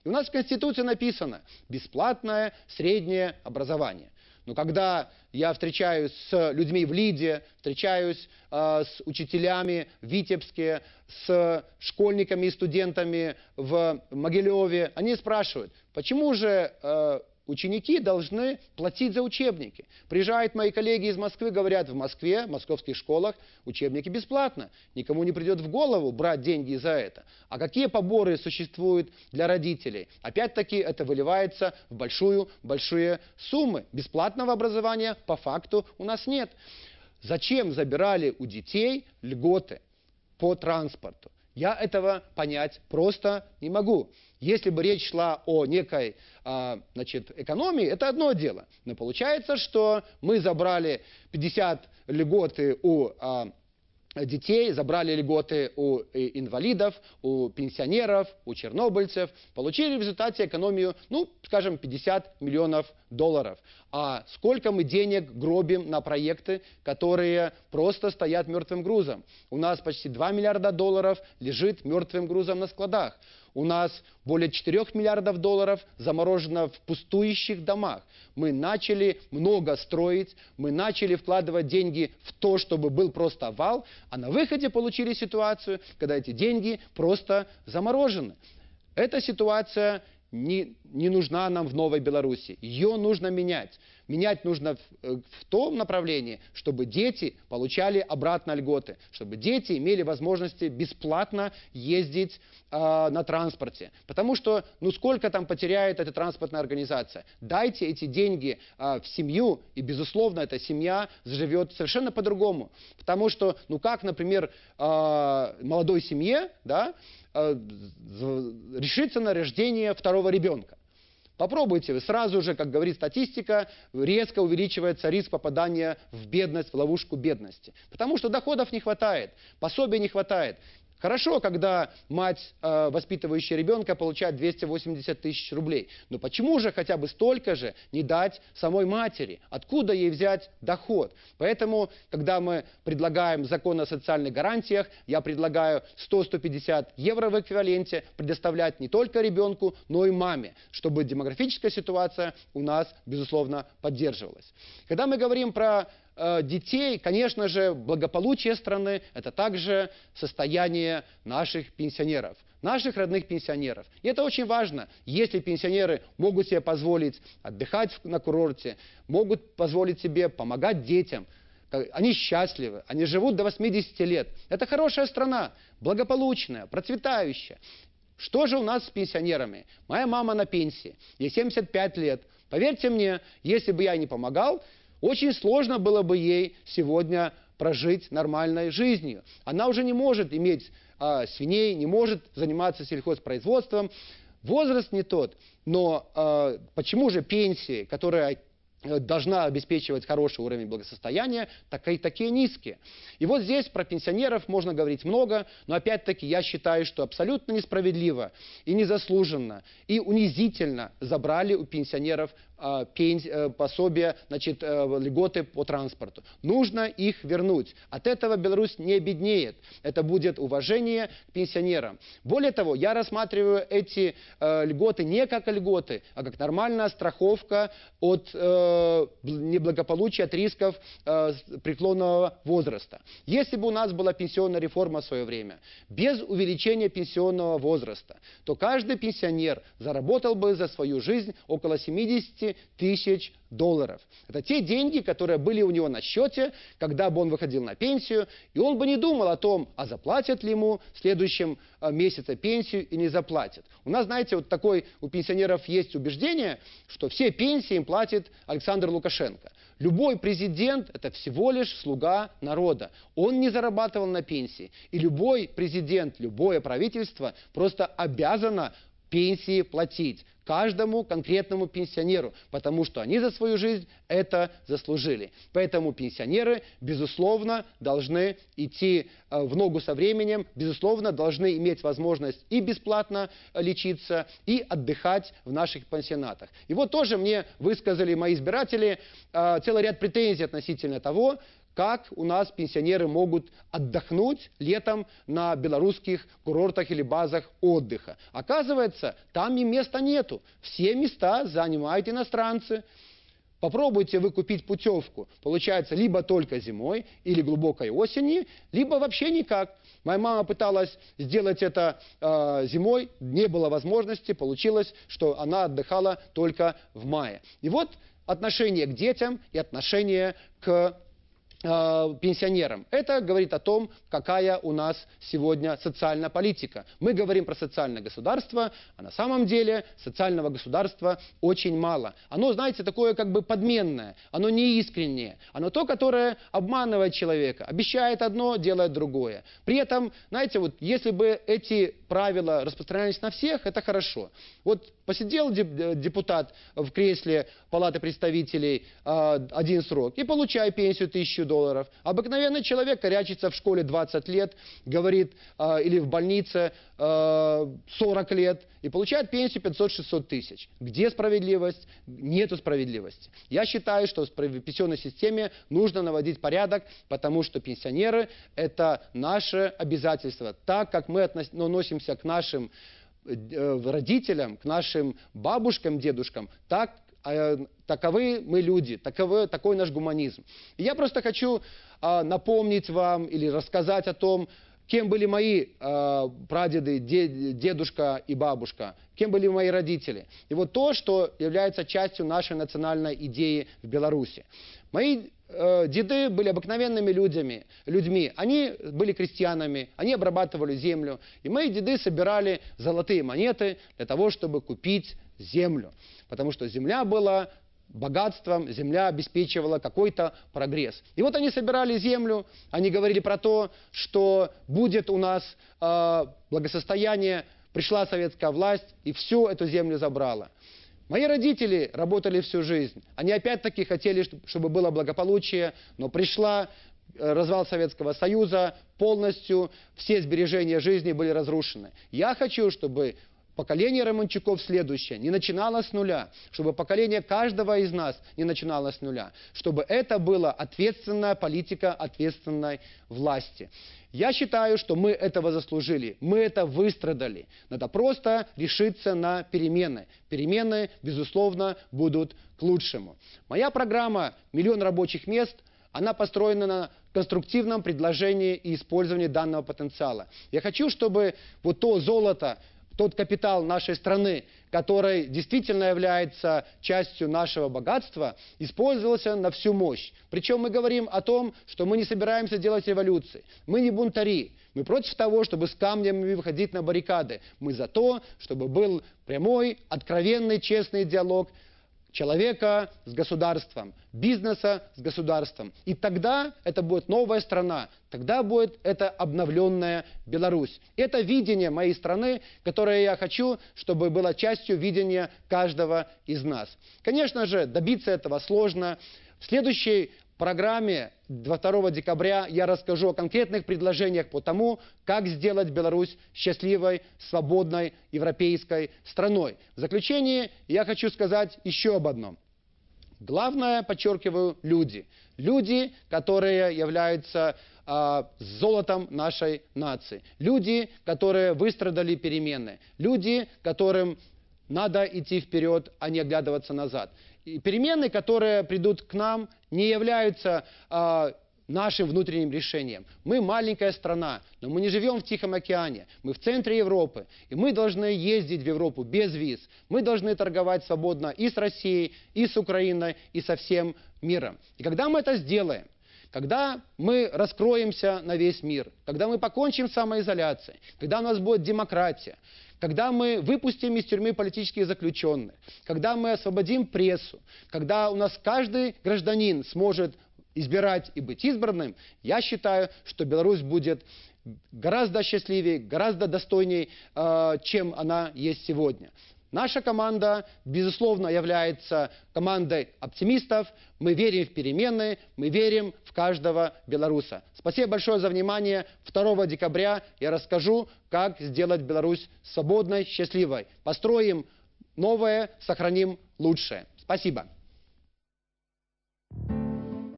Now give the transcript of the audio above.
И у нас в Конституции написано «бесплатное среднее образование». Но когда я встречаюсь с людьми в Лиде, встречаюсь с учителями в Витебске, с школьниками и студентами в Могилеве, они спрашивают, почему же ученики должны платить за учебники? Приезжают мои коллеги из Москвы, говорят, в Москве, в московских школах учебники бесплатно. Никому не придет в голову брать деньги за это. А какие поборы существуют для родителей? Опять-таки это выливается в большие суммы. Бесплатного образования по факту у нас нет. Зачем забирали у детей льготы по транспорту? Я этого понять просто не могу. Если бы речь шла о некой экономии, это одно дело. Но получается, что мы забрали 50 льготы у детей, забрали льготы у инвалидов, у пенсионеров, у чернобыльцев, получили в результате экономию, ну, скажем, 50 миллионов долларов. А сколько мы денег гробим на проекты, которые просто стоят мертвым грузом? У нас почти 2 миллиарда долларов лежит мертвым грузом на складах. У нас более 4 миллиардов долларов заморожено в пустующих домах. Мы начали много строить, мы начали вкладывать деньги в то, чтобы был просто вал, а на выходе получили ситуацию, когда эти деньги просто заморожены. Эта ситуация не нужна нам в Новой Беларуси. Ее нужно менять. Менять нужно в том направлении, чтобы дети получали обратно льготы, чтобы дети имели возможности бесплатно ездить на транспорте. Потому что, ну сколько там потеряет эта транспортная организация? Дайте эти деньги в семью, и, безусловно, эта семья заживет совершенно по-другому. Потому что, ну как, например, молодой семье, да, решиться на рождение второго ребенка? Попробуйте, вы сразу же, как говорит статистика, резко увеличивается риск попадания в бедность, в ловушку бедности. Потому что доходов не хватает, пособий не хватает. Хорошо, когда мать, воспитывающая ребенка, получает 280 тысяч рублей. Но почему же хотя бы столько же не дать самой матери? Откуда ей взять доход? Поэтому, когда мы предлагаем закон о социальных гарантиях, я предлагаю 100-150 евро в эквиваленте предоставлять не только ребенку, но и маме, чтобы демографическая ситуация у нас, безусловно, поддерживалась. Когда мы говорим про детей, конечно же, благополучие страны – это также состояние наших пенсионеров, наших родных пенсионеров. И это очень важно. Если пенсионеры могут себе позволить отдыхать на курорте, могут позволить себе помогать детям, они счастливы, они живут до 80 лет. Это хорошая страна, благополучная, процветающая. Что же у нас с пенсионерами? Моя мама на пенсии, ей 75 лет. Поверьте мне, если бы я не помогал, очень сложно было бы ей сегодня прожить нормальной жизнью. Она уже не может иметь свиней, не может заниматься сельхозпроизводством. Возраст не тот. Но почему же пенсии, которая должна обеспечивать хороший уровень благосостояния, такие низкие? И вот здесь про пенсионеров можно говорить много, но опять-таки я считаю, что абсолютно несправедливо и незаслуженно, и унизительно забрали у пенсионеров пособия, льготы по транспорту. Нужно их вернуть. От этого Беларусь не беднеет. Это будет уважение к пенсионерам. Более того, я рассматриваю эти льготы не как льготы, а как нормальная страховка от неблагополучия, от рисков преклонного возраста. Если бы у нас была пенсионная реформа в свое время, без увеличения пенсионного возраста, то каждый пенсионер заработал бы за свою жизнь около 70 тысяч долларов. Это те деньги, которые были у него на счете, когда бы он выходил на пенсию, и он бы не думал о том, а заплатят ли ему в следующем месяце пенсию и не заплатят. У нас, знаете, вот такое у пенсионеров есть убеждение, что все пенсии им платит Александр Лукашенко. Любой президент – это всего лишь слуга народа. Он не зарабатывал на пенсии. И любой президент, любое правительство просто обязано пенсии платить каждому конкретному пенсионеру, потому что они за свою жизнь это заслужили. Поэтому пенсионеры, безусловно, должны идти в ногу со временем, безусловно, должны иметь возможность и бесплатно лечиться, и отдыхать в наших пансионатах. И вот тоже мне высказали мои избиратели целый ряд претензий относительно того, как у нас пенсионеры могут отдохнуть летом на белорусских курортах или базах отдыха. Оказывается, там им места нету. Все места занимают иностранцы. Попробуйте вы купить путевку. Получается, либо только зимой или глубокой осенью, либо вообще никак. Моя мама пыталась сделать это зимой, не было возможности, получилось, что она отдыхала только в мае. И вот отношение к детям и отношение к пенсионерам. Это говорит о том, какая у нас сегодня социальная политика. Мы говорим про социальное государство, а на самом деле социального государства очень мало. Оно, знаете, такое как бы подменное, оно неискреннее, оно то, которое обманывает человека, обещает одно, делает другое. При этом, знаете, вот если бы эти правила распространялись на всех, это хорошо. Вот посидел депутат в кресле Палаты представителей один срок и получай пенсию $1000. Обыкновенный человек корячится в школе 20 лет, говорит, или в больнице 40 лет и получает пенсию 500-600 тысяч. Где справедливость? Нету справедливости. Я считаю, что в пенсионной системе нужно наводить порядок, потому что пенсионеры – это наше обязательство. Так как мы относимся к нашим родителям, к нашим бабушкам, дедушкам, таковы мы люди, такой наш гуманизм. И я просто хочу напомнить вам или рассказать о том, кем были мои прадеды, дедушка и бабушка, кем были мои родители. И вот то, что является частью нашей национальной идеи в Беларуси. Мои деды были обыкновенными людьми. Они были крестьянами, они обрабатывали землю. И мои деды собирали золотые монеты для того, чтобы купить землю. Потому что земля была богатством, земля обеспечивала какой-то прогресс. И вот они собирали землю, они говорили про то, что будет у нас благосостояние, пришла советская власть и всю эту землю забрала. Мои родители работали всю жизнь. Они опять-таки хотели, чтобы было благополучие, но развал Советского Союза, полностью все сбережения жизни были разрушены. Я хочу, чтобы поколение Романчуков следующее не начинало с нуля, чтобы поколение каждого из нас не начинало с нуля, чтобы это была ответственная политика ответственной власти. Я считаю, что мы этого заслужили, мы это выстрадали. Надо просто решиться на перемены. Перемены, безусловно, будут к лучшему. Моя программа «Миллион рабочих мест», она построена на конструктивном предложении и использовании данного потенциала. Я хочу, чтобы вот то золото, тот капитал нашей страны, который действительно является частью нашего богатства, использовался на всю мощь. Причем мы говорим о том, что мы не собираемся делать революции. Мы не бунтари. Мы против того, чтобы с камнями выходить на баррикады. Мы за то, чтобы был прямой, откровенный, честный диалог человека с государством, бизнеса с государством. И тогда это будет новая страна, тогда будет это обновленная Беларусь. Это видение моей страны, которое я хочу, чтобы было частью видения каждого из нас. Конечно же, добиться этого сложно. В следующей программе 2 декабря я расскажу о конкретных предложениях по тому, как сделать Беларусь счастливой, свободной, европейской страной. В заключение я хочу сказать еще об одном. Главное, подчеркиваю, люди. Люди, которые являются золотом нашей нации. Люди, которые выстрадали перемены. Люди, которым надо идти вперед, а не оглядываться назад. И перемены, которые придут к нам, не являются нашим внутренним решением. Мы маленькая страна, но мы не живем в Тихом океане. Мы в центре Европы. И мы должны ездить в Европу без виз. Мы должны торговать свободно и с Россией, и с Украиной, и со всем миром. И когда мы это сделаем, когда мы раскроемся на весь мир, когда мы покончим с самоизоляцией, когда у нас будет демократия, когда мы выпустим из тюрьмы политических заключенных, когда мы освободим прессу, когда у нас каждый гражданин сможет избирать и быть избранным, я считаю, что Беларусь будет гораздо счастливее, гораздо достойнее, чем она есть сегодня. Наша команда, безусловно, является командой оптимистов. Мы верим в перемены, мы верим в каждого белоруса. Спасибо большое за внимание. 2 декабря я расскажу, как сделать Беларусь свободной, счастливой. Построим новое, сохраним лучшее. Спасибо.